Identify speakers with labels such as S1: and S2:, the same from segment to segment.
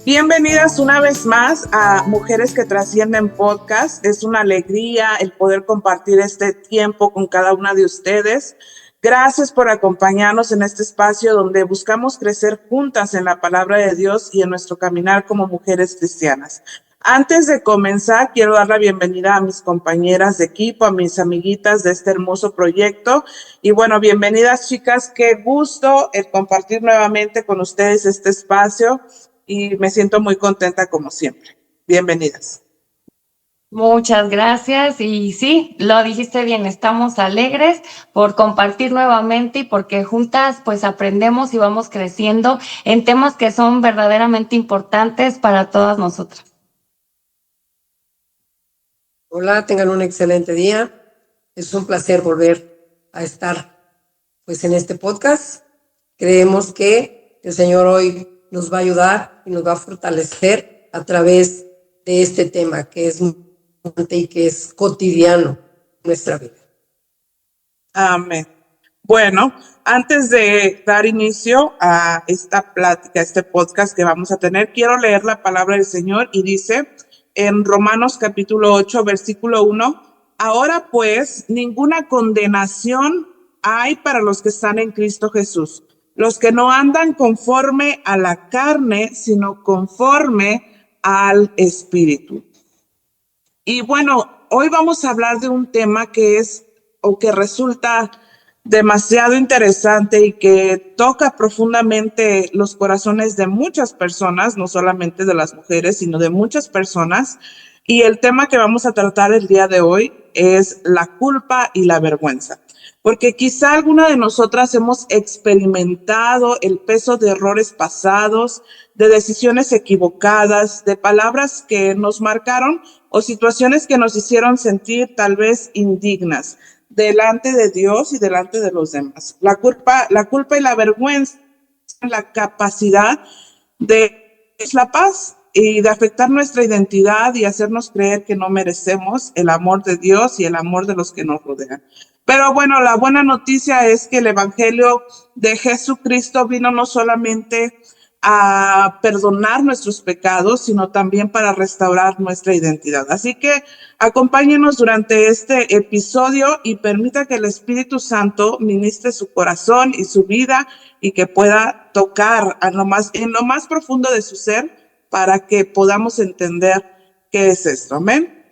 S1: Bienvenidas una vez más a Mujeres que Trascienden Podcast. Es una alegría el poder compartir este tiempo con cada una de ustedes. Gracias por acompañarnos en este espacio donde buscamos crecer juntas en la palabra de Dios y en nuestro caminar como mujeres cristianas. Antes de comenzar, quiero dar la bienvenida a mis compañeras de equipo, a mis amiguitas de este hermoso proyecto. Y bueno, bienvenidas, chicas. Qué gusto el compartir nuevamente con ustedes este espacio. Y me siento muy contenta como siempre. Bienvenidas.
S2: Muchas gracias y sí, lo dijiste bien, estamos alegres por compartir nuevamente y porque juntas pues aprendemos y vamos creciendo en temas que son verdaderamente importantes para todas nosotras.
S3: Hola, tengan un excelente día. Es un placer volver a estar pues en este podcast. Creemos que el Señor hoy nos va a ayudar y nos va a fortalecer a través de este tema que es muy importante y que es cotidiano en nuestra vida.
S1: Amén. Bueno, antes de dar inicio a esta plática, a este podcast que vamos a tener, quiero leer la palabra del Señor y dice en Romanos capítulo 8, versículo 1, ahora pues ninguna condenación hay para los que están en Cristo Jesús, los que no andan conforme a la carne, sino conforme al Espíritu. Y bueno, hoy vamos a hablar de un tema que es o que resulta demasiado interesante y que toca profundamente los corazones de muchas personas, no solamente de las mujeres, sino de muchas personas. Y el tema que vamos a tratar el día de hoy es la culpa y la vergüenza. Porque quizá alguna de nosotras hemos experimentado el peso de errores pasados, de decisiones equivocadas, de palabras que nos marcaron o situaciones que nos hicieron sentir tal vez indignas delante de Dios y delante de los demás. La culpa y la vergüenza, la capacidad de la paz y de afectar nuestra identidad y hacernos creer que no merecemos el amor de Dios y el amor de los que nos rodean. Pero bueno, la buena noticia es que el Evangelio de Jesucristo vino no solamente a perdonar nuestros pecados, sino también para restaurar nuestra identidad. Así que acompáñenos durante este episodio y permita que el Espíritu Santo ministre su corazón y su vida y que pueda tocar en lo más profundo de su ser para que podamos entender qué es esto. Amén.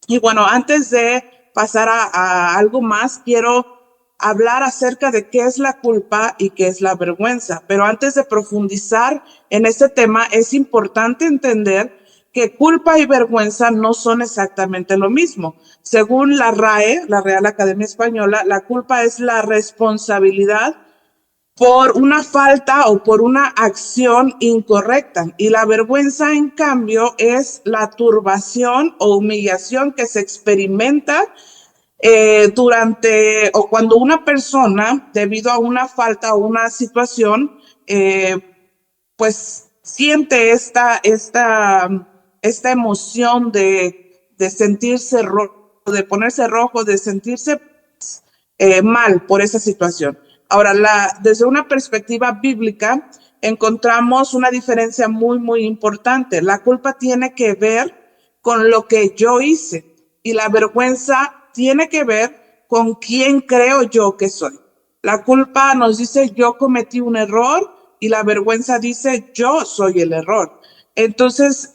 S1: Y bueno, antes de pasar a algo más, quiero hablar acerca de qué es la culpa y qué es la vergüenza. Pero antes de profundizar en este tema, es importante entender que culpa y vergüenza no son exactamente lo mismo. Según la RAE, la Real Academia Española, la culpa es la responsabilidad por una falta o por una acción incorrecta. Y la vergüenza, en cambio, es la turbación o humillación que se experimenta durante o cuando una persona, debido a una falta o una situación, pues siente esta emoción de sentirse rojo, de ponerse rojo, de sentirse mal por esa situación. Ahora, desde una perspectiva bíblica, encontramos una diferencia muy, muy importante. La culpa tiene que ver con lo que yo hice y la vergüenza tiene que ver con quién creo yo que soy. La culpa nos dice yo cometí un error y la vergüenza dice yo soy el error. Entonces,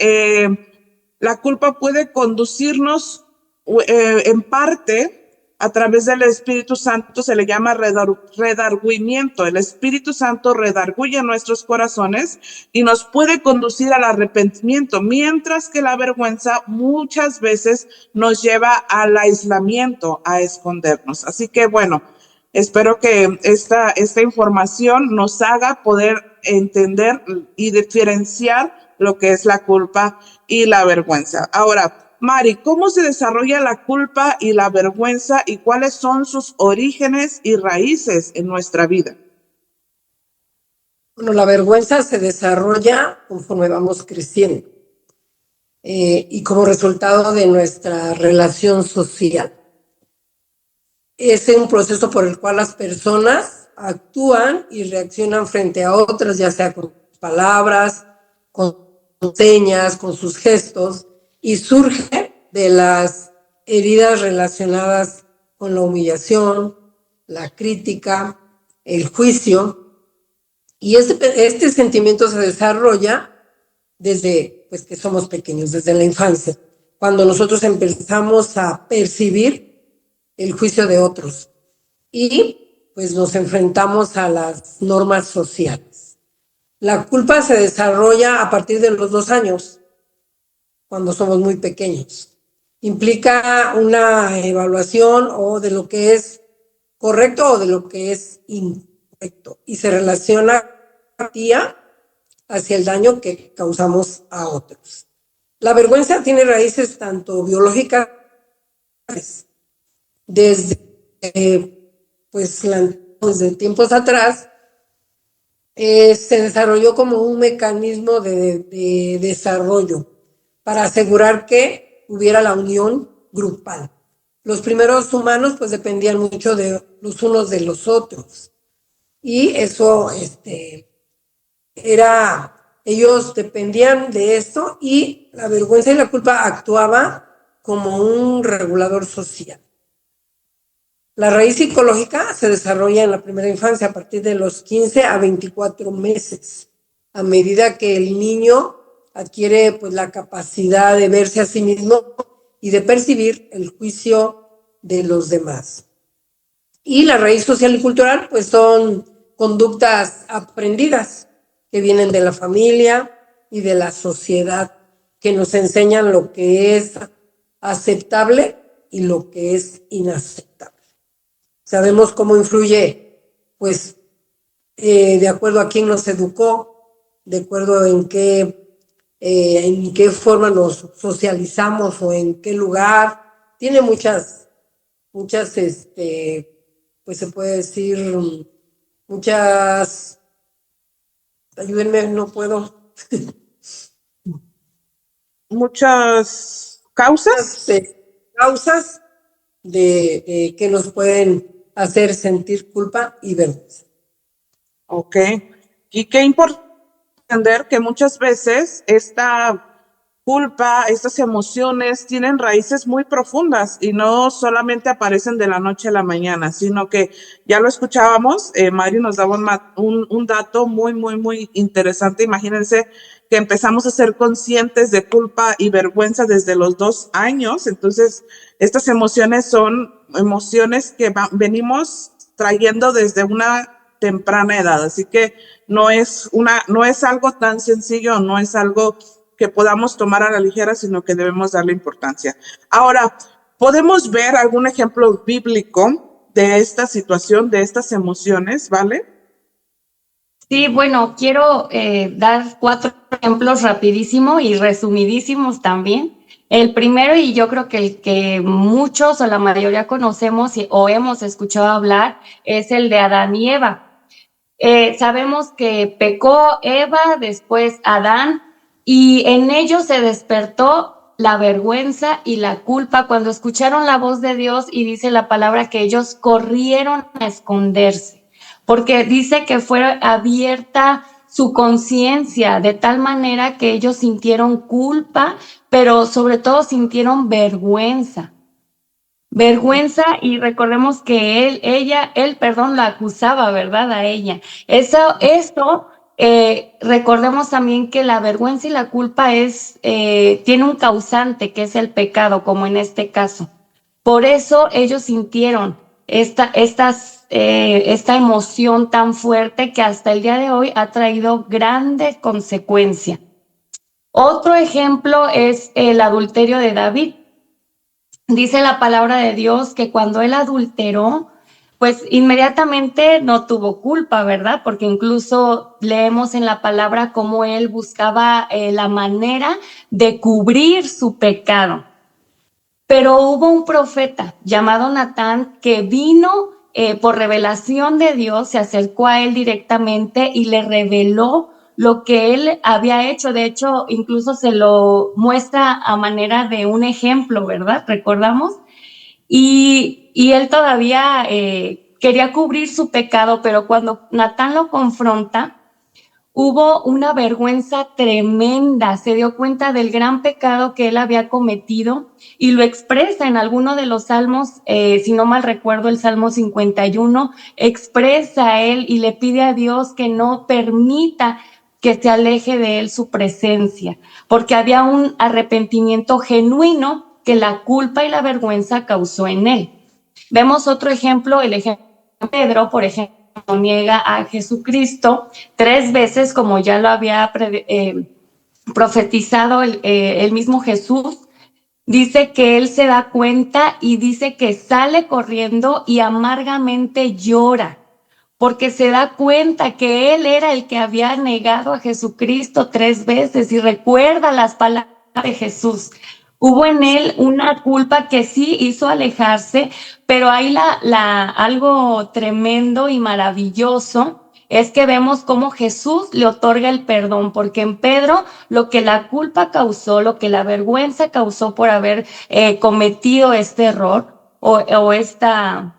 S1: la culpa puede conducirnos en parte a través del Espíritu Santo, se le llama redargüimiento. El Espíritu Santo redarguye nuestros corazones y nos puede conducir al arrepentimiento, mientras que la vergüenza muchas veces nos lleva al aislamiento, a escondernos. Así que bueno, espero que esta información nos haga poder entender y diferenciar lo que es la culpa y la vergüenza. Ahora, Mari, ¿cómo se desarrolla la culpa y la vergüenza y cuáles son sus orígenes y raíces en nuestra vida?
S3: Bueno, la vergüenza se desarrolla conforme vamos creciendo. y como resultado de nuestra relación social. Es un proceso por el cual las personas actúan y reaccionan frente a otras, ya sea con palabras, con señas, con sus gestos, y surge de las heridas relacionadas con la humillación, la crítica, el juicio, y este sentimiento se desarrolla desde pues, que somos pequeños, desde la infancia, cuando nosotros empezamos a percibir el juicio de otros y pues nos enfrentamos a las normas sociales. La culpa se desarrolla a partir de los 2 años, cuando somos muy pequeños. Implica una evaluación o de lo que es correcto o de lo que es incorrecto y se relaciona hacia el daño que causamos a otros. La vergüenza tiene raíces tanto biológicas desde desde tiempos atrás se desarrolló como un mecanismo de desarrollo para asegurar que hubiera la unión grupal. Los primeros humanos pues dependían mucho de los unos de los otros y eso ellos dependían de esto y la vergüenza y la culpa actuaba como un regulador social. La raíz psicológica se desarrolla en la primera infancia a partir de los 15 a 24 meses, a medida que el niño adquiere pues, la capacidad de verse a sí mismo y de percibir el juicio de los demás. Y la raíz social y cultural pues, son conductas aprendidas que vienen de la familia y de la sociedad, que nos enseñan lo que es aceptable y lo que es inaceptable. Sabemos cómo influye, pues, de acuerdo a quién nos educó, de acuerdo en qué forma nos socializamos o en qué lugar. Tiene muchas, pues se puede decir, muchas, ayúdenme, no puedo.
S1: Muchas causas.
S3: Causas de que nos pueden hacer sentir culpa y vergüenza.
S1: Ok. Y qué importante entender que muchas veces esta culpa, estas emociones tienen raíces muy profundas y no solamente aparecen de la noche a la mañana, sino que ya lo escuchábamos, Mario nos daba un dato muy, muy, muy interesante. Imagínense que empezamos a ser conscientes de culpa y vergüenza desde los 2 años. Entonces, estas emociones son emociones que venimos trayendo desde una temprana edad. Así que no es algo tan sencillo, no es algo que podamos tomar a la ligera, sino que debemos darle importancia. Ahora, podemos ver algún ejemplo bíblico de esta situación, de estas emociones, ¿vale?
S2: Sí, bueno, quiero dar 4 ejemplos rapidísimo y resumidísimos también. El primero, y yo creo que el que muchos o la mayoría conocemos o hemos escuchado hablar, es el de Adán y Eva. Sabemos que pecó Eva, después Adán, y en ellos se despertó la vergüenza y la culpa cuando escucharon la voz de Dios, y dice la palabra que ellos corrieron a esconderse, porque dice que fue abierta su conciencia de tal manera que ellos sintieron culpa, pero sobre todo sintieron vergüenza. Y recordemos que él, la acusaba, ¿verdad? A ella. Recordemos también que la vergüenza y la culpa tiene un causante, que es el pecado, como en este caso. Por eso ellos sintieron esta emoción tan fuerte que hasta el día de hoy ha traído grandes consecuencias. Otro ejemplo es el adulterio de David. Dice la palabra de Dios que cuando él adulteró, pues inmediatamente no tuvo culpa, ¿verdad? Porque incluso leemos en la palabra cómo él buscaba la manera de cubrir su pecado. Pero hubo un profeta llamado Natán que vino por revelación de Dios, se acercó a él directamente y le reveló lo que él había hecho. De hecho, incluso se lo muestra a manera de un ejemplo, ¿verdad? ¿Recordamos? Y él todavía quería cubrir su pecado, pero cuando Natán lo confronta, hubo una vergüenza tremenda, se dio cuenta del gran pecado que él había cometido y lo expresa en alguno de los salmos, si no mal recuerdo, el Salmo 51, expresa a él y le pide a Dios que no permita que se aleje de él su presencia, porque había un arrepentimiento genuino que la culpa y la vergüenza causó en él. Vemos otro ejemplo, el ejemplo de Pedro, por ejemplo, niega a Jesucristo 3 veces, como ya lo había profetizado el mismo Jesús. Dice que él se da cuenta y dice que sale corriendo y amargamente llora, porque se da cuenta que él era el que había negado a Jesucristo 3 veces y recuerda las palabras de Jesús. Hubo en él una culpa que sí hizo alejarse, pero hay algo tremendo y maravilloso es que vemos cómo Jesús le otorga el perdón, porque en Pedro lo que la culpa causó, lo que la vergüenza causó por haber cometido este error o esta,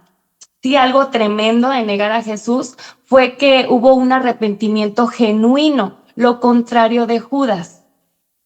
S2: sí, algo tremendo de negar a Jesús, fue que hubo un arrepentimiento genuino, lo contrario de Judas.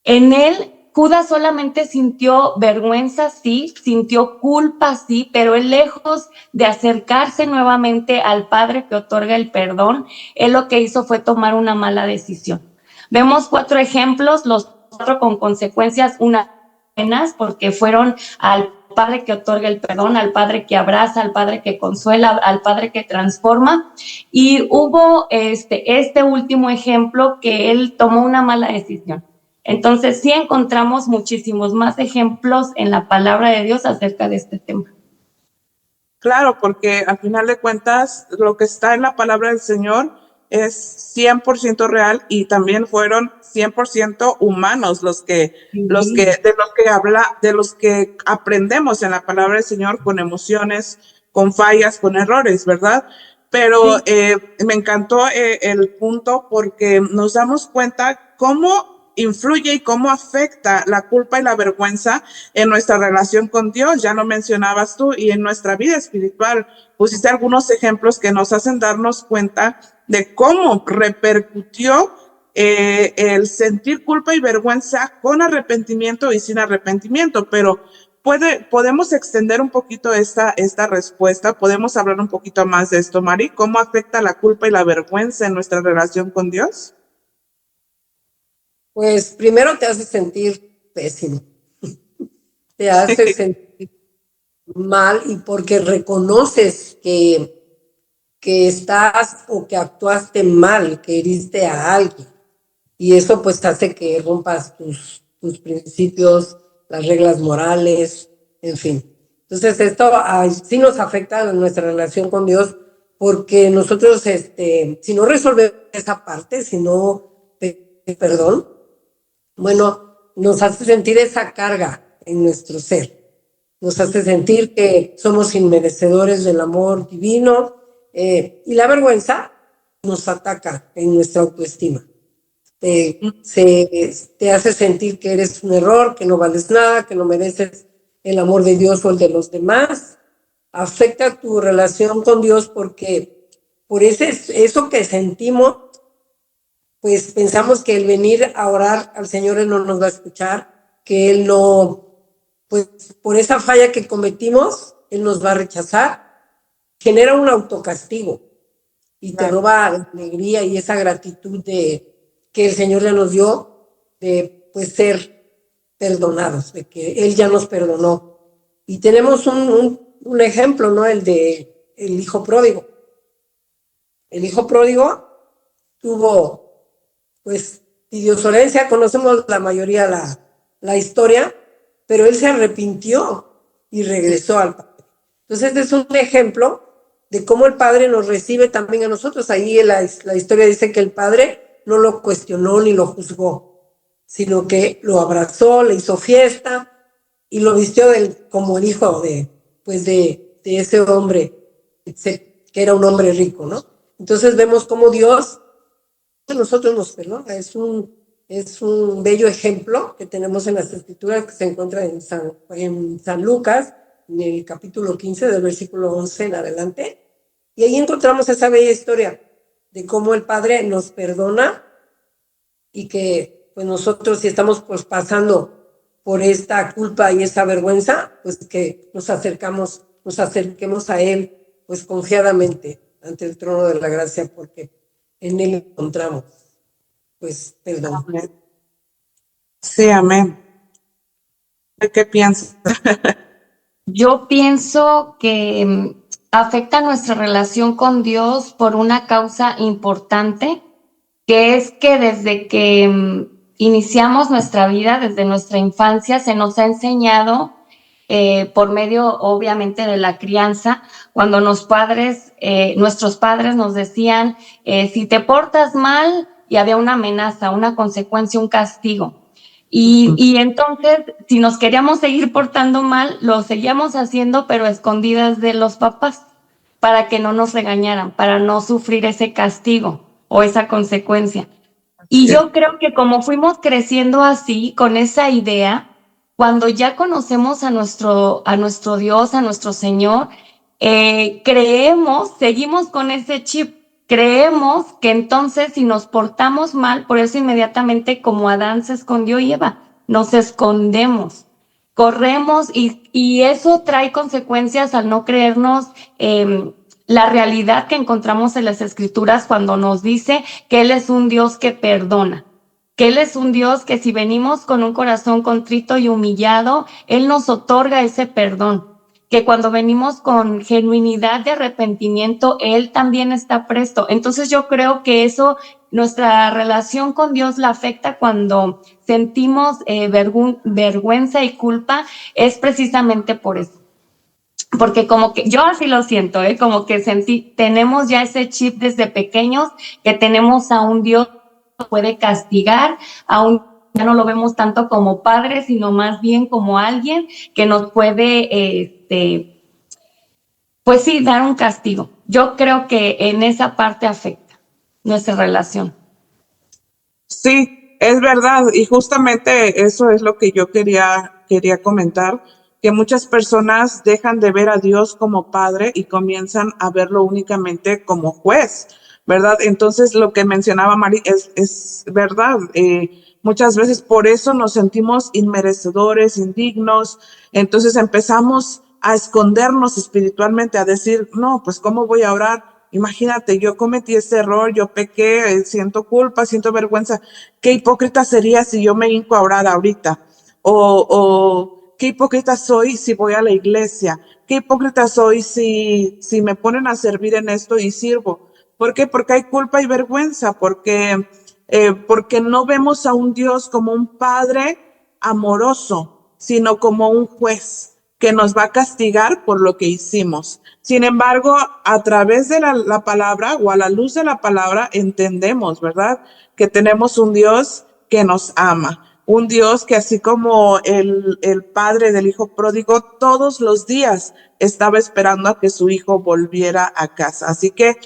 S2: En él, Judas solamente sintió vergüenza, sí, sintió culpa, sí, pero él, lejos de acercarse nuevamente al Padre que otorga el perdón, él lo que hizo fue tomar una mala decisión. Vemos 4 ejemplos, los 4 con consecuencias, unas buenas, porque fueron al Padre que otorga el perdón, al Padre que abraza, al Padre que consuela, al Padre que transforma. Y hubo este último ejemplo que él tomó una mala decisión. Entonces sí encontramos muchísimos más ejemplos en la palabra de Dios acerca de este tema.
S1: Claro, porque al final de cuentas lo que está en la palabra del Señor es 100% real y también fueron 100% humanos de los que habla, de los que aprendemos en la palabra del Señor con emociones, con fallas, con errores, ¿verdad? Pero me encantó el punto porque nos damos cuenta cómo influye y cómo afecta la culpa y la vergüenza en nuestra relación con Dios. Ya lo mencionabas tú, y en nuestra vida espiritual. Pusiste algunos ejemplos que nos hacen darnos cuenta de cómo repercutió el sentir culpa y vergüenza con arrepentimiento y sin arrepentimiento, pero podemos extender un poquito esta respuesta, podemos hablar un poquito más de esto, Mari, ¿cómo afecta la culpa y la vergüenza en nuestra relación con Dios?
S3: Pues primero te hace sentir pésimo, te hace sentir mal, y porque reconoces que estás o que actuaste mal, que heriste a alguien, y eso pues hace que rompas tus principios, las reglas morales, en fin. Entonces esto sí nos afecta en nuestra relación con Dios, porque nosotros si no resolvemos esa parte, si no perdón, bueno, nos hace sentir esa carga en nuestro ser, nos hace sentir que somos inmerecedores del amor divino, y la vergüenza nos ataca en nuestra autoestima. Te hace sentir que eres un error, que no vales nada, que no mereces el amor de Dios o el de los demás. Afecta tu relación con Dios porque por eso que sentimos, pues pensamos que el venir a orar al Señor, Él no nos va a escuchar, que Él no, pues por esa falla que cometimos, Él nos va a rechazar. Genera un autocastigo y te roba la alegría y esa gratitud que el Señor ya nos dio, de pues ser perdonados, de que Él ya nos perdonó. Y tenemos un ejemplo, ¿no? El de el hijo pródigo. El hijo pródigo tuvo pues pidió su herencia, conocemos la mayoría la historia, pero él se arrepintió y regresó al Padre. Entonces este es un ejemplo de cómo el Padre nos recibe también a nosotros. Ahí la historia dice que el Padre no lo cuestionó ni lo juzgó, sino que lo abrazó, le hizo fiesta y lo vistió como el hijo de ese hombre que era un hombre rico, ¿no? Entonces vemos cómo Dios nosotros nos perdona. Es un bello ejemplo que tenemos en las Escrituras, que se encuentra en San Lucas, en el capítulo 15, del versículo 11 en adelante. Y ahí encontramos esa bella historia de cómo el Padre nos perdona y que pues nosotros, si estamos pues pasando por esta culpa y esa vergüenza, pues que nos acerquemos a Él pues confiadamente ante el trono de la gracia, porque en Él encontramos pues perdón.
S1: Amén. Sí, amén. ¿Qué piensas?
S2: Yo pienso que afecta nuestra relación con Dios por una causa importante, que es que desde que iniciamos nuestra vida, desde nuestra infancia, se nos ha enseñado por medio, obviamente, de la crianza, cuando nuestros padres nos decían, si te portas mal, y había una amenaza, una consecuencia, un castigo. Y entonces, si nos queríamos seguir portando mal, lo seguíamos haciendo, pero a escondidas de los papás, para que no nos regañaran, para no sufrir ese castigo o esa consecuencia. Y yo creo que como fuimos creciendo así, con esa idea, cuando ya conocemos a nuestro Dios, a nuestro Señor, seguimos con ese chip, creemos que entonces si nos portamos mal, por eso inmediatamente como Adán se escondió y Eva, nos escondemos, corremos y eso trae consecuencias al no creernos la realidad que encontramos en las Escrituras cuando nos dice que Él es un Dios que perdona, que Él es un Dios que si venimos con un corazón contrito y humillado, Él nos otorga ese perdón, que cuando venimos con genuinidad de arrepentimiento, Él también está presto. Entonces yo creo que eso, nuestra relación con Dios la afecta cuando sentimos vergüenza y culpa, es precisamente por eso. Porque como que yo así lo siento, como que tenemos ya ese chip desde pequeños, que tenemos a un Dios que puede castigar, ya no lo vemos tanto como padre, sino más bien como alguien que nos puede, pues sí, dar un castigo. Yo creo que en esa parte afecta nuestra relación.
S1: Sí, es verdad, y justamente eso es lo que yo quería comentar, que muchas personas dejan de ver a Dios como padre y comienzan a verlo únicamente como juez, ¿verdad? Entonces lo que mencionaba Mari es verdad. Muchas veces por eso nos sentimos inmerecedores, indignos, entonces empezamos a escondernos espiritualmente, a decir, no, pues ¿cómo voy a orar? Imagínate, yo cometí ese error, yo pequé, siento culpa, siento vergüenza. Qué hipócrita sería si yo me hinco a orar ahorita. O qué hipócrita soy si voy a la iglesia. Qué hipócrita soy si me ponen a servir en esto y sirvo. ¿Por qué? Porque hay culpa y vergüenza, porque no vemos a un Dios como un padre amoroso, sino como un juez que nos va a castigar por lo que hicimos. Sin embargo, a través de la palabra o a la luz de la palabra entendemos, ¿verdad? Que tenemos un Dios que nos ama, un Dios que así como el padre del hijo pródigo, todos los días estaba esperando a que su hijo volviera a casa. Así que,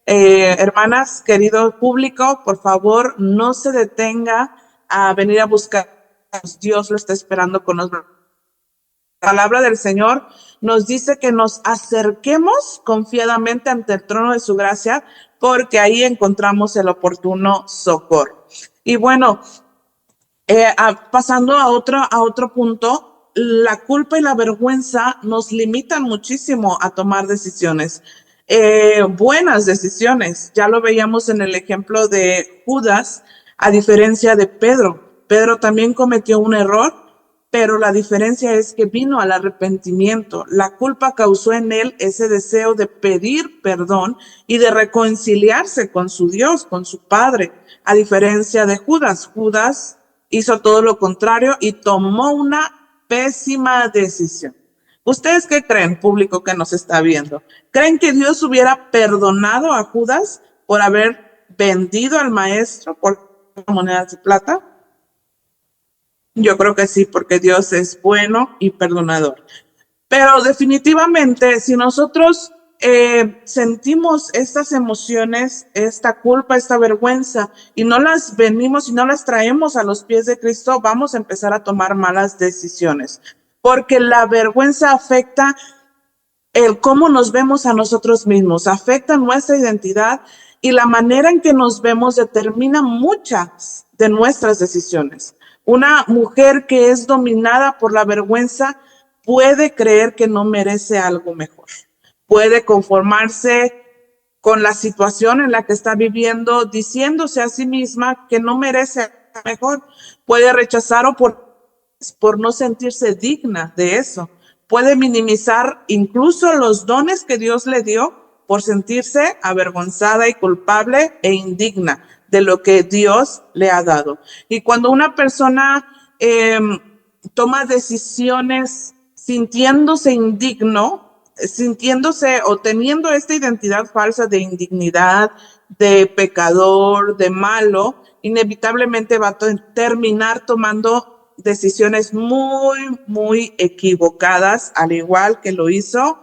S1: hermanas, querido público, por favor, no se detenga a venir a buscar. Dios lo está esperando con los brazos. La palabra del Señor nos dice que nos acerquemos confiadamente ante el trono de su gracia, porque ahí encontramos el oportuno socorro. Y bueno, pasando a otro punto, la culpa y la vergüenza nos limitan muchísimo a tomar decisiones, buenas decisiones. Ya lo veíamos en el ejemplo de Judas, a diferencia de Pedro. Pedro también cometió un error, pero la diferencia es que vino al arrepentimiento. La culpa causó en él ese deseo de pedir perdón y de reconciliarse con su Dios, con su Padre, a diferencia de Judas. Judas hizo todo lo contrario y tomó una pésima decisión. ¿Ustedes qué creen, público que nos está viendo? ¿Creen que Dios hubiera perdonado a Judas por haber vendido al maestro por monedas de plata? Yo creo que sí, porque Dios es bueno y perdonador. Pero definitivamente, si nosotros sentimos estas emociones, esta culpa, esta vergüenza, y no las venimos y no las traemos a los pies de Cristo, vamos a empezar a tomar malas decisiones. Porque la vergüenza afecta el cómo nos vemos a nosotros mismos, afecta nuestra identidad y la manera en que nos vemos determina muchas de nuestras decisiones. Una mujer que es dominada por la vergüenza puede creer que no merece algo mejor. Puede conformarse con la situación en la que está viviendo, diciéndose a sí misma que no merece mejor. Puede rechazar o por no sentirse digna de eso. Puede minimizar incluso los dones que Dios le dio por sentirse avergonzada y culpable e indigna de lo que Dios le ha dado. Y cuando una persona toma decisiones sintiéndose indigno, sintiéndose o teniendo esta identidad falsa de indignidad, de pecador, de malo, inevitablemente va a terminar tomando decisiones muy equivocadas, al igual que lo hizo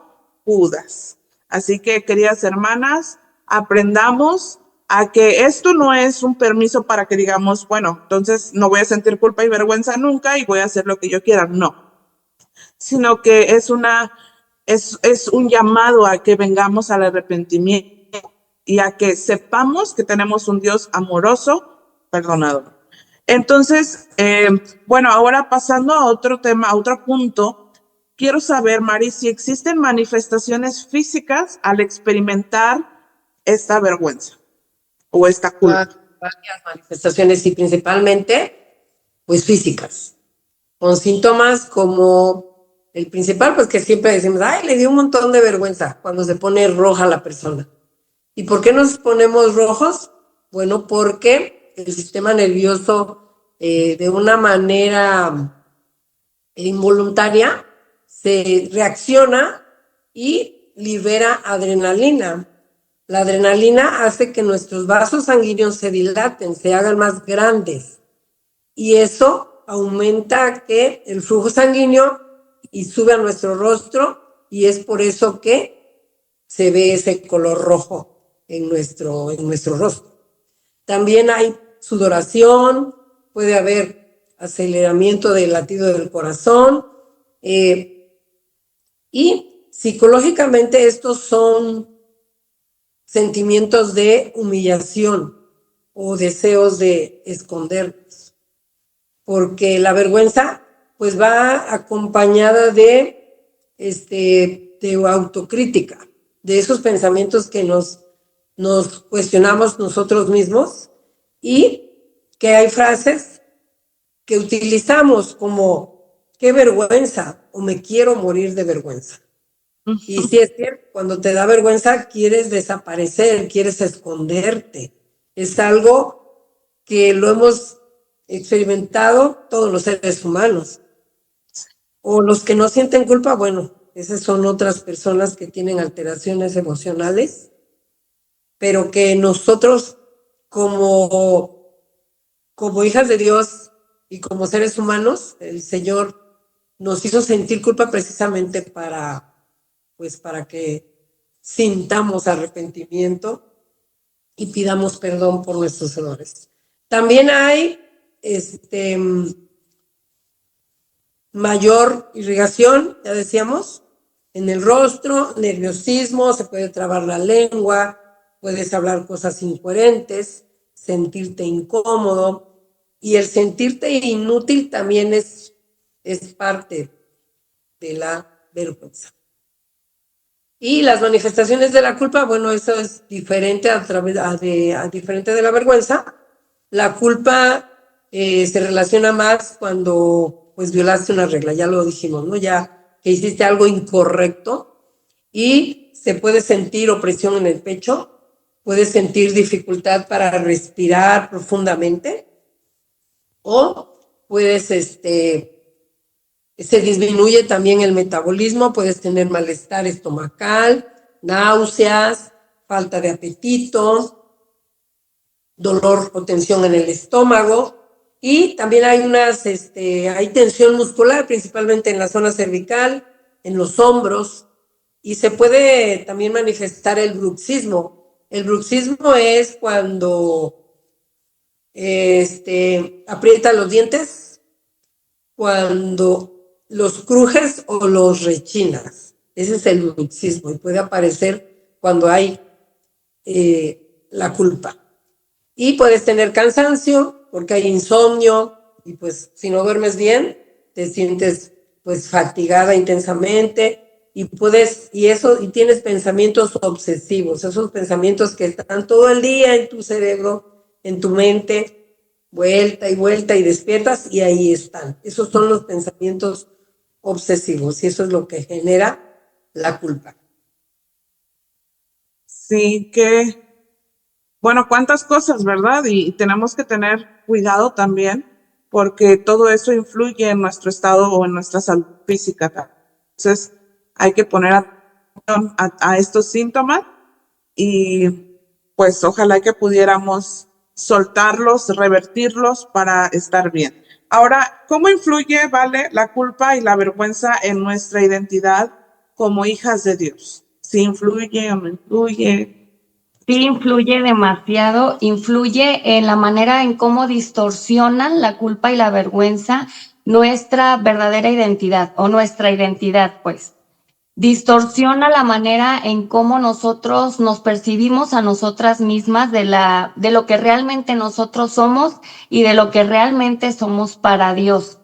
S1: Judas. Así que, queridas hermanas, aprendamos a que esto no es un permiso para que digamos, bueno, entonces no voy a sentir culpa y vergüenza nunca y voy a hacer lo que yo quiera. No, sino que es un llamado a que vengamos al arrepentimiento y a que sepamos que tenemos un Dios amoroso, perdonador. Entonces, bueno, ahora pasando a otro tema, a otro punto, quiero saber, Mari, si existen manifestaciones físicas al experimentar esta vergüenza o esta culpa.
S3: Varias manifestaciones y principalmente, pues físicas, con síntomas como el principal, pues que siempre decimos, ay, le dio un montón de vergüenza cuando se pone roja la persona. ¿Y por qué nos ponemos rojos? Bueno, porque el sistema nervioso de una manera involuntaria se reacciona y libera adrenalina. La adrenalina hace que nuestros vasos sanguíneos se dilaten, se hagan más grandes y eso aumenta que el flujo sanguíneo y sube a nuestro rostro y es por eso que se ve ese color rojo en nuestro rostro. También hay sudoración, puede haber aceleramiento del latido del corazón y psicológicamente estos son sentimientos de humillación o deseos de escondernos, porque la vergüenza pues va acompañada de autocrítica, de esos pensamientos que nos cuestionamos nosotros mismos y que hay frases que utilizamos como qué vergüenza o me quiero morir de vergüenza. Y si es cierto, cuando te da vergüenza quieres desaparecer, quieres esconderte. Es algo que lo hemos experimentado todos los seres humanos. O los que no sienten culpa, bueno, esas son otras personas que tienen alteraciones emocionales, pero que nosotros como hijas de Dios y como seres humanos, el Señor nos hizo sentir culpa precisamente para que sintamos arrepentimiento y pidamos perdón por nuestros errores. También hay mayor irrigación, ya decíamos, en el rostro, nerviosismo, se puede trabar la lengua, puedes hablar cosas incoherentes, sentirte incómodo y el sentirte inútil también es parte de la vergüenza. Y las manifestaciones de la culpa, bueno, eso es diferente diferente de la vergüenza. La culpa se relaciona más cuando pues violaste una regla, ya lo dijimos, ¿no? Ya que hiciste algo incorrecto y se puede sentir opresión en el pecho, puedes sentir dificultad para respirar profundamente o puedes se disminuye también el metabolismo, puedes tener malestar estomacal, náuseas, falta de apetito, dolor o tensión en el estómago y también hay hay tensión muscular, principalmente en la zona cervical, en los hombros Y se puede también manifestar el bruxismo. El bruxismo es cuando aprieta los dientes, cuando los crujes o los rechinas. Ese es el bruxismo y puede aparecer cuando hay la culpa. Y puedes tener cansancio porque hay insomnio y pues si no duermes bien te sientes pues fatigada intensamente y tienes pensamientos obsesivos, esos pensamientos que están todo el día en tu cerebro, en tu mente, vuelta y despiertas y ahí están. Esos son los pensamientos obsesivos y eso es lo que genera la culpa.
S1: Sí, bueno, cuántas cosas, ¿verdad? Y tenemos que tener cuidado también porque todo eso influye en nuestro estado o en nuestra salud física. Entonces, hay que poner atención a estos síntomas y pues ojalá que pudiéramos soltarlos, revertirlos para estar bien. Ahora, ¿cómo influye, Vale, la culpa y la vergüenza en nuestra identidad como hijas de Dios? ¿Sí influye o no influye?
S2: Sí, influye demasiado, influye en la manera en cómo distorsionan la culpa y la vergüenza nuestra verdadera identidad o nuestra identidad, pues. Distorsiona la manera en cómo nosotros nos percibimos a nosotras mismas de lo que realmente nosotros somos y de lo que realmente somos para Dios.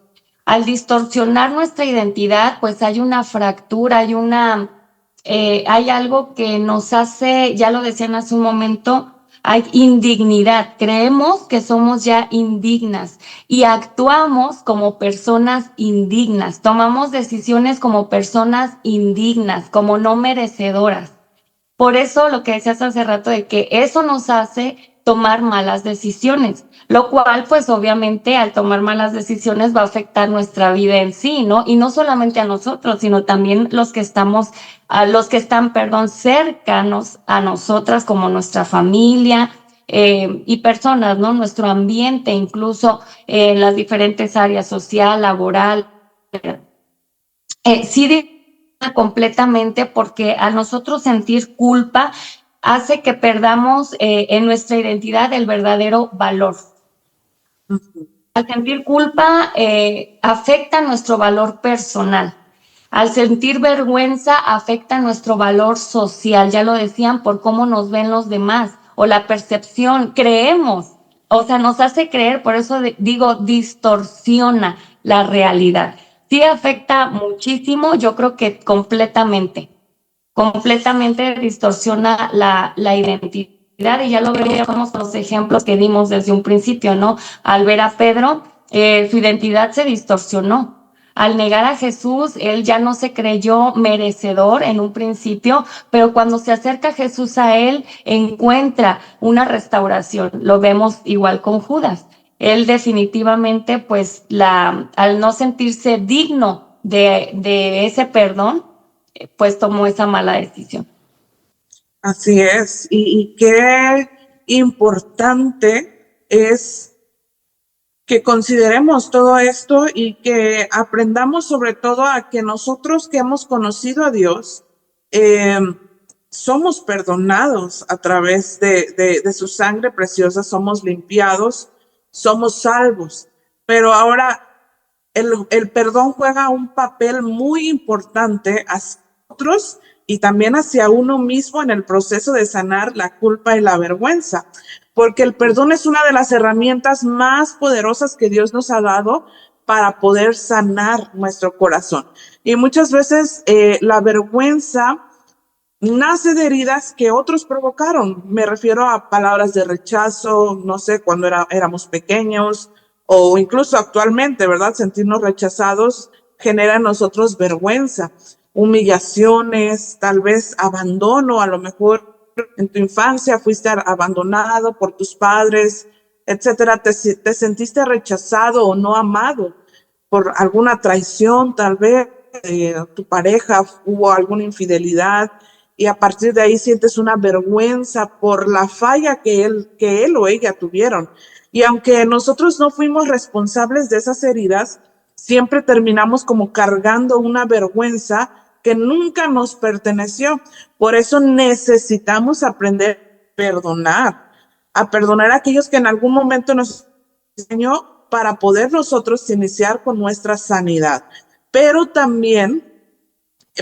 S2: Al distorsionar nuestra identidad, pues hay una fractura, hay algo que nos hace, ya lo decían hace un momento, hay indignidad. Creemos que somos ya indignas y actuamos como personas indignas. Tomamos decisiones como personas indignas, como no merecedoras. Por eso lo que decías hace rato de que eso nos hace tomar malas decisiones, lo cual pues obviamente al tomar malas decisiones va a afectar nuestra vida en sí, ¿no? Y no solamente a nosotros, sino también los que están, cercanos a nosotras, como nuestra familia, y personas, ¿no? Nuestro ambiente, incluso en las diferentes áreas social, laboral. Sí, completamente, porque a nosotros sentir culpa hace que perdamos en nuestra identidad el verdadero valor. Al sentir culpa afecta nuestro valor personal. Al sentir vergüenza afecta nuestro valor social, ya lo decían, por cómo nos ven los demás o la percepción, creemos, o sea, nos hace creer, por eso digo, distorsiona la realidad. Sí afecta muchísimo, yo creo que completamente distorsiona la identidad y ya lo veíamos con los ejemplos que dimos desde un principio, ¿no? Al ver a Pedro, su identidad se distorsionó. Al negar a Jesús, él ya no se creyó merecedor en un principio, pero cuando se acerca Jesús a él, encuentra una restauración. Lo vemos igual con Judas. Él definitivamente, pues, al no sentirse digno de ese perdón, pues tomó esa mala decisión.
S1: Así es. Y qué importante es que consideremos todo esto y que aprendamos sobre todo a que nosotros que hemos conocido a Dios, somos perdonados a través de su sangre preciosa, somos limpiados, somos salvos. Pero ahora el perdón juega un papel muy importante hacia otros y también hacia uno mismo en el proceso de sanar la culpa y la vergüenza, porque el perdón es una de las herramientas más poderosas que Dios nos ha dado para poder sanar nuestro corazón. Y muchas veces la vergüenza nace de heridas que otros provocaron. Me refiero a palabras de rechazo, no sé, cuando éramos pequeños o incluso actualmente, ¿verdad? Sentirnos rechazados genera en nosotros vergüenza, humillaciones, tal vez abandono, a lo mejor en tu infancia fuiste abandonado por tus padres, etcétera, te sentiste rechazado o no amado por alguna traición, tal vez tu pareja hubo alguna infidelidad y a partir de ahí sientes una vergüenza por la falla que él o ella tuvieron. Y aunque nosotros no fuimos responsables de esas heridas, siempre terminamos como cargando una vergüenza que nunca nos perteneció. Por eso necesitamos aprender a perdonar a aquellos que en algún momento nos enseñó para poder nosotros iniciar con nuestra sanidad. Pero también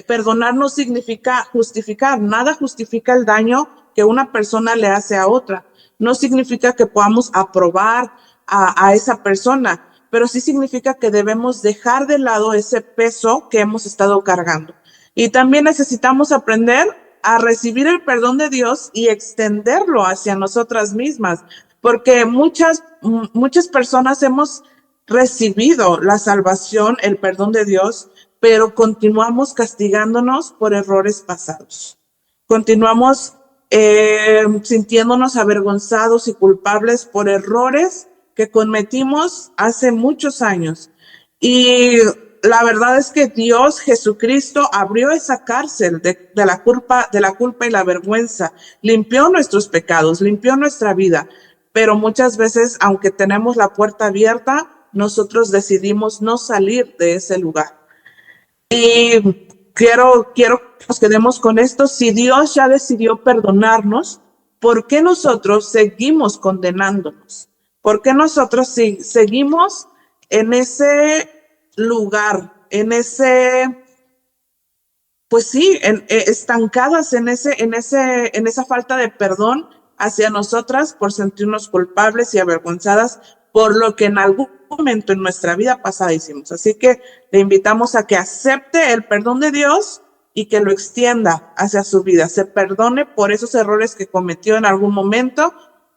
S1: perdonar no significa justificar, nada justifica el daño que una persona le hace a otra. No significa que podamos aprobar a esa persona, pero sí significa que debemos dejar de lado ese peso que hemos estado cargando. Y también necesitamos aprender a recibir el perdón de Dios y extenderlo hacia nosotras mismas, porque muchas personas hemos recibido la salvación, el perdón de Dios, pero continuamos castigándonos por errores pasados. Continuamos sintiéndonos avergonzados y culpables por errores que cometimos hace muchos años. Y la verdad es que Dios, Jesucristo, abrió esa cárcel de la culpa y la vergüenza, limpió nuestros pecados, limpió nuestra vida, pero muchas veces, aunque tenemos la puerta abierta, nosotros decidimos no salir de ese lugar. Y quiero que nos quedemos con esto. Si Dios ya decidió perdonarnos, ¿por qué nosotros seguimos condenándonos? ¿Por qué nosotros seguimos en ese lugar, en ese, pues sí, estancadas en esa falta de perdón hacia nosotras por sentirnos culpables y avergonzadas por lo que en algún momento en nuestra vida pasada hicimos? Así que le invitamos a que acepte el perdón de Dios y que lo extienda hacia su vida. Se perdone por esos errores que cometió en algún momento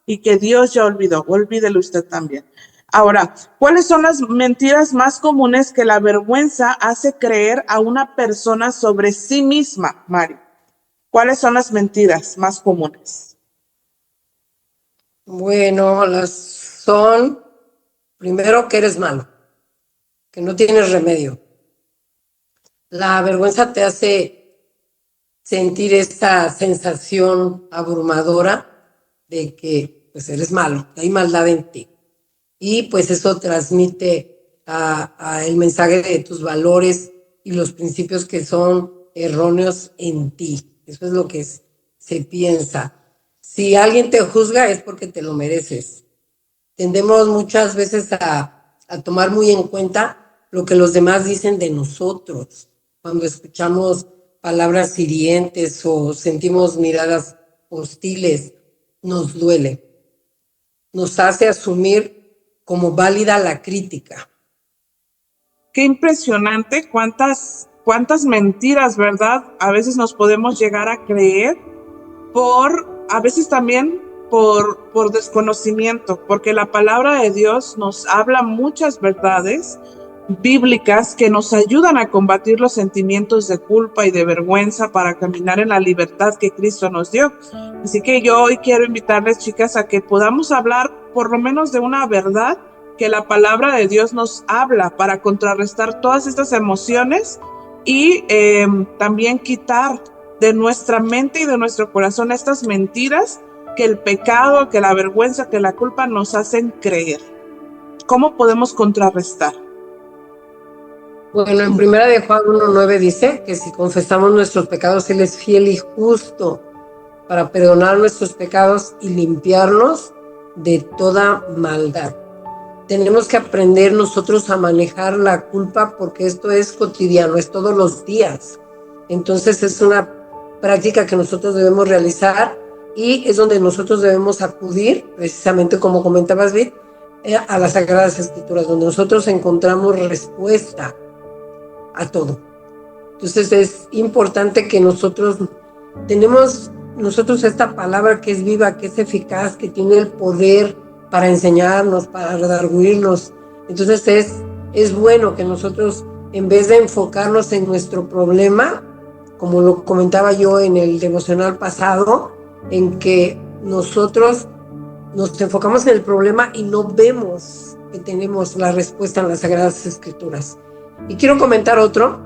S1: y que Dios ya olvidó. Olvídelo usted también. Ahora, ¿cuáles son las mentiras más comunes que la vergüenza hace creer a una persona sobre sí misma, Mari? ¿Cuáles son las mentiras más comunes?
S3: Bueno, las son, primero, que eres malo, que no tienes remedio. La vergüenza te hace sentir esta sensación abrumadora de que pues eres malo, que hay maldad en ti. Y pues eso transmite a el mensaje de tus valores y los principios que son erróneos en ti. Eso es lo que se piensa. Si alguien te juzga es porque te lo mereces. Tendemos muchas veces a tomar muy en cuenta lo que los demás dicen de nosotros. Cuando escuchamos palabras hirientes o sentimos miradas hostiles, nos duele. Nos hace asumir como válida la crítica.
S1: Qué impresionante cuántas mentiras, ¿verdad? A veces nos podemos llegar a creer a veces también por desconocimiento, porque la palabra de Dios nos habla muchas verdades bíblicas que nos ayudan a combatir los sentimientos de culpa y de vergüenza para caminar en la libertad que Cristo nos dio. Así que yo hoy quiero invitarles, chicas, a que podamos hablar por lo menos de una verdad que la palabra de Dios nos habla para contrarrestar todas estas emociones y también quitar de nuestra mente y de nuestro corazón estas mentiras que el pecado, que la vergüenza, que la culpa nos hacen creer. ¿Cómo podemos contrarrestar?
S3: Bueno, en 1 de Juan 1:9 dice que si confesamos nuestros pecados, Él es fiel y justo para perdonar nuestros pecados y limpiarnos de toda maldad. Tenemos que aprender nosotros a manejar la culpa porque esto es cotidiano, es todos los días. Entonces es una práctica que nosotros debemos realizar y es donde nosotros debemos acudir, precisamente como comentabas, Vic, a las Sagradas Escrituras, donde nosotros encontramos respuesta a todo. Entonces es importante que nosotros tenemos esta palabra que es viva, que es eficaz, que tiene el poder para enseñarnos, para redarguirnos. Entonces es bueno que nosotros, en vez de enfocarnos en nuestro problema, como lo comentaba yo en el devocional pasado, en que nosotros nos enfocamos en el problema y no vemos que tenemos la respuesta en las Sagradas Escrituras. Y quiero comentar otro,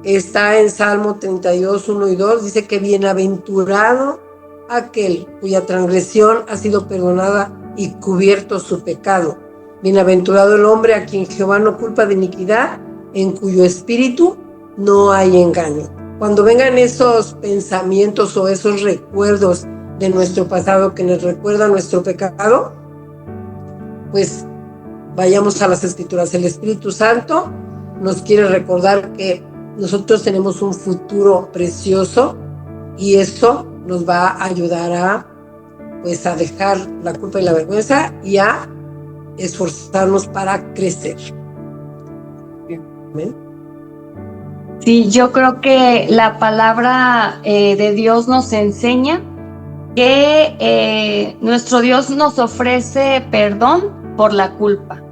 S3: está en Salmo 32, 1 y 2, dice que bienaventurado aquel cuya transgresión ha sido perdonada y cubierto su pecado. Bienaventurado el hombre a quien Jehová no culpa de iniquidad, en cuyo espíritu no hay engaño. cuando vengan esos pensamientos o esos recuerdos de nuestro pasado que nos recuerdan nuestro pecado, pues vayamos a las Escrituras. El Espíritu Santo nos quiere recordar que nosotros tenemos un futuro precioso y eso nos va a ayudar a dejar la culpa y la vergüenza y a esforzarnos para crecer. Amén.
S2: Sí, yo creo que la palabra de Dios nos enseña que nuestro Dios nos ofrece perdón por la culpa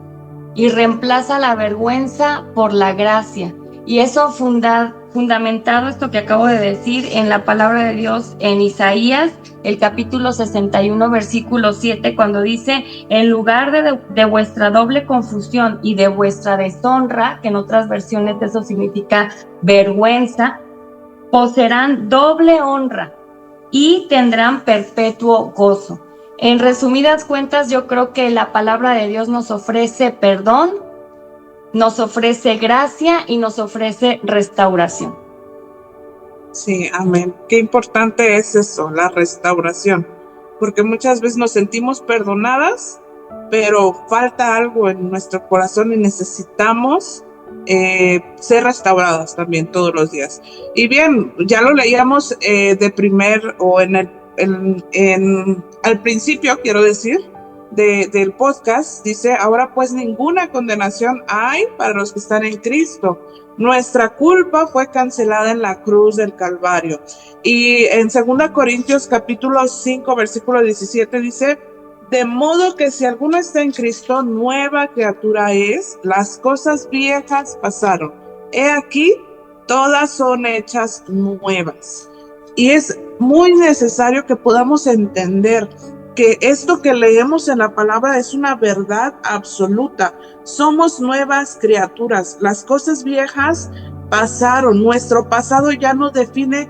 S2: y reemplaza la vergüenza por la gracia. Y eso fundamentado esto que acabo de decir en la palabra de Dios en Isaías, el capítulo 61, versículo 7, cuando dice: en lugar de vuestra doble confusión y de vuestra deshonra, que en otras versiones eso significa vergüenza, poseerán doble honra y tendrán perpetuo gozo. En resumidas cuentas, yo creo que la palabra de Dios nos ofrece perdón, nos ofrece gracia y nos ofrece restauración.
S1: Sí, amén. Qué importante es eso, la restauración, porque muchas veces nos sentimos perdonadas, pero falta algo en nuestro corazón y necesitamos ser restauradas también todos los días. Y bien, ya lo leíamos al principio, quiero decir, del podcast. Dice: ahora pues ninguna condenación hay para los que están en Cristo. Nuestra culpa fue cancelada en la cruz del Calvario. Y en 2 Corintios capítulo 5 versículo 17 dice: de modo que si alguno está en Cristo, nueva criatura es, las cosas viejas pasaron. He aquí, todas son hechas nuevas. Y es muy necesario que podamos entender que esto que leemos en la palabra es una verdad absoluta. Somos nuevas criaturas. Las cosas viejas pasaron. Nuestro pasado ya no define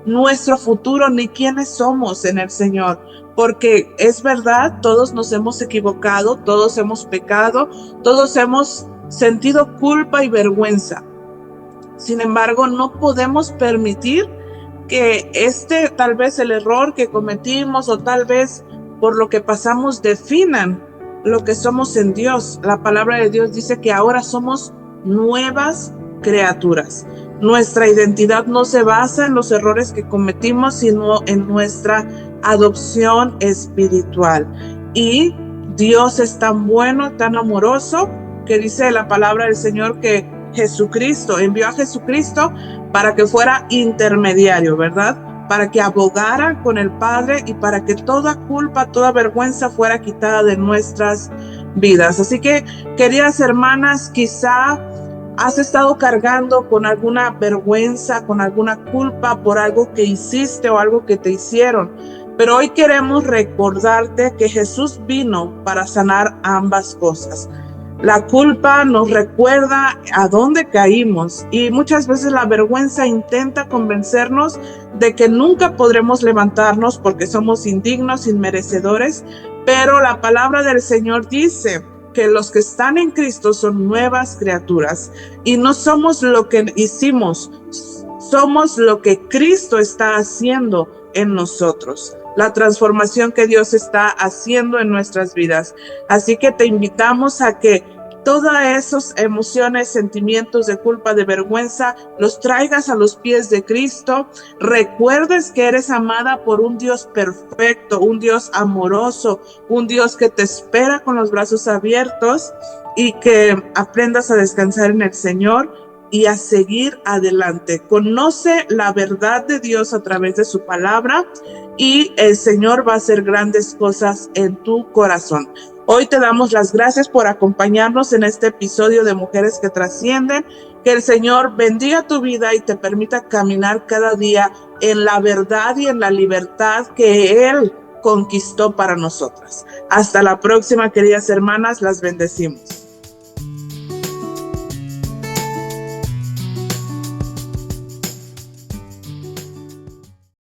S1: nuestro futuro ni quiénes somos en el Señor. Porque es verdad, todos nos hemos equivocado, todos hemos pecado, todos hemos sentido culpa y vergüenza. Sin embargo, no podemos permitir que tal vez el error que cometimos o tal vez por lo que pasamos definan lo que somos en Dios. La palabra de Dios dice que ahora somos nuevas criaturas. Nuestra identidad no se basa en los errores que cometimos, sino en nuestra adopción espiritual. Y Dios es tan bueno, tan amoroso, que dice la palabra del Señor que Jesucristo envió a Jesucristo para que fuera intermediario, ¿verdad? Para que abogara con el Padre y para que toda culpa, toda vergüenza fuera quitada de nuestras vidas. Así que, queridas hermanas, quizá has estado cargando con alguna vergüenza, con alguna culpa por algo que hiciste o algo que te hicieron. Pero hoy queremos recordarte que Jesús vino para sanar ambas cosas. La culpa nos recuerda a dónde caímos y muchas veces la vergüenza intenta convencernos de que nunca podremos levantarnos porque somos indignos, inmerecedores, pero la palabra del Señor dice que los que están en Cristo son nuevas criaturas y no somos lo que hicimos, somos lo que Cristo está haciendo en nosotros, la transformación que Dios está haciendo en nuestras vidas. Así que te invitamos a que todas esas emociones, sentimientos de culpa, de vergüenza, los traigas a los pies de Cristo. Recuerdes que eres amada por un Dios perfecto, un Dios amoroso, un Dios que te espera con los brazos abiertos, y que aprendas a descansar en el Señor y a seguir adelante. Conoce la verdad de Dios a través de su palabra y el Señor va a hacer grandes cosas en tu corazón. Hoy te damos las gracias por acompañarnos en este episodio de Mujeres que Trascienden. Que el Señor bendiga tu vida y te permita caminar cada día en la verdad y en la libertad que Él conquistó para nosotras. Hasta la próxima, queridas hermanas, las bendecimos.